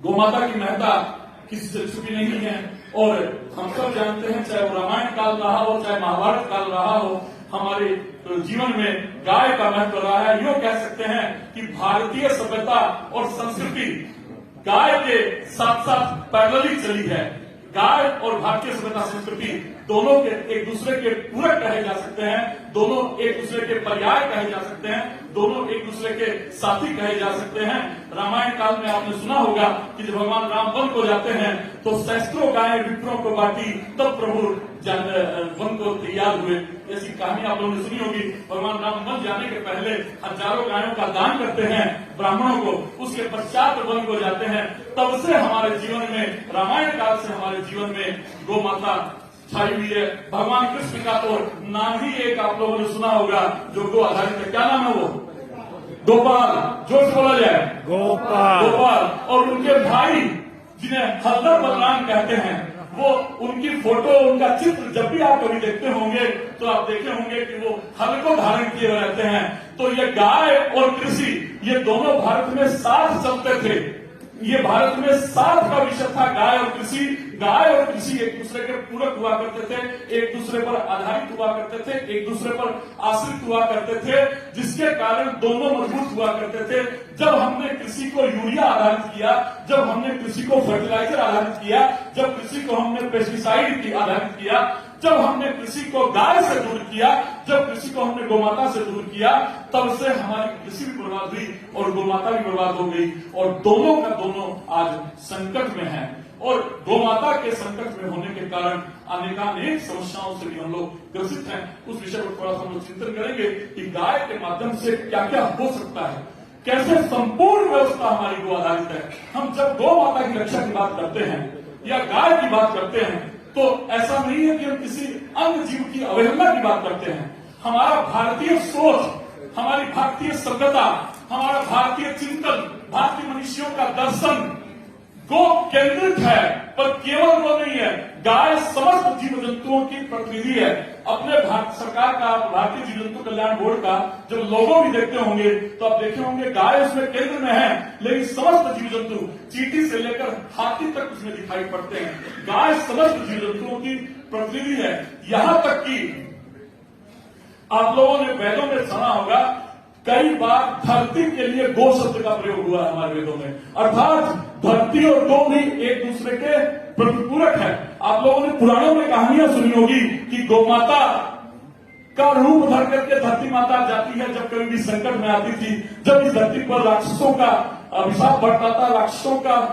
गोमाता की महत्ता किसी से छुपी नहीं है और हम सब जानते हैं, चाहे वो रामायण काल रहा हो चाहे महाभारत काल रहा हो, हमारे जीवन में गाय का महत्व रहा है। यूँ कह सकते हैं कि भारतीय सभ्यता और संस्कृति गाय के साथ साथ पैरेलली चली है। गाय और भारतीय सभ्यता संस्कृति दोनों के एक दूसरे के पूरक कहे जा सकते हैं, दोनों एक दूसरे के पर्याय कहे जा सकते हैं, दोनों एक दूसरे के साथी कहे जा सकते हैं। रामायण काल में आपने सुना होगा कि जब भगवान राम वन को जाते हैं तो सैकड़ों गायें विप्रों को बांटी, तब प्रभु वन को तैयार हुए। ऐसी कहानी आप लोगों ने सुनी होगी। भगवान राम वन जाने के पहले हजारों गायों का दान करते हैं ब्राह्मणों को, उसके पश्चात वन को जाते हैं। तब से हमारे जीवन में, रामायण काल से हमारे जीवन में गौ माता छाई हुई है। भगवान कृष्ण का तो नाम ही एक आप लोगों ने सुना होगा जो गो आधारित है। क्या नाम है वो? गोपाल। जोर से बोला जाए, गोपाल। गोपाल। और उनके भाई जिन्हें हल्दर बलराम कहते हैं, वो उनकी फोटो, उनका चित्र जब भी आप कभी देखते होंगे तो आप देखे होंगे कि वो हल को धारण किए हुए रहते हैं। तो ये गाय और कृषि, ये दोनों भारत में साथ चलते थे। ये भारत में साथ का विषय था, गाय और कृषि। गाय और कृषि एक दूसरे के पूरक हुआ करते थे, एक दूसरे पर आधारित हुआ करते थे, एक दूसरे पर आश्रित हुआ करते थे, जिसके कारण दोनों मजबूत हुआ करते थे। जब हमने कृषि को यूरिया आधारित किया, जब हमने कृषि को फर्टिलाइजर आधारित किया, जब कृषि को हमने पेस्टिसाइड आधारित किया, जब हमने कृषि को गाय से दूर किया, जब कृषि को हमने गोमाता से दूर किया, तब से हमारी कृषि भी बर्बाद हुई और गोमाता भी बर्बाद हो गई और दोनों का दोनों आज संकट में है। और गोमाता के संकट में होने के कारण अनेक समस्याओं से भी हम लोग ग्रसित हैं। उस विषय पर थोड़ा सा हम लोग चिंतन करेंगे कि गाय के माध्यम से क्या क्या हो सकता है, कैसे संपूर्ण व्यवस्था हमारी गो आधारित है। हम जब गौ माता की रक्षा की बात करते हैं या गाय की बात करते हैं तो ऐसा नहीं है कि हम किसी अन्य जीव की अवहेलना की बात करते हैं। हमारा भारतीय सोच, हमारी भारतीय सभ्यता, हमारा भारतीय चिंतन, भारतीय मनुष्यों का दर्शन गो केंद्रित है, पर केवल वो नहीं है। गाय समस्त जीव जंतुओं की प्रतिनिधि है। अपने भारत सरकार का, भारतीय जीव जंतु कल्याण बोर्ड का जब लोगो भी देखते होंगे तो आप देखे होंगे गाय उसमें केंद्र में है, लेकिन समस्त जीव जंतु चींटी से लेकर हाथी तक उसमें दिखाई पड़ते हैं। गाय समस्त जीव जंतुओं की प्रतिनिधि है। यहां तक कि आप लोगों ने वेदों में सुना होगा, कई बार धरती के लिए गो शब्द का प्रयोग हुआ है हमारे वेदों में, अर्थात धरती और गो भी एक दूसरे के प्रतिपूरक है। आप लोगों ने पुराणों में कहानियां सुनी होगी कि गौ माता का रूप धर करके धरती माता जाती है जब कभी भी संकट में आती थी, जब इस धरती पर राक्षसों का अभिशाप बढ़ता था, राक्षसों का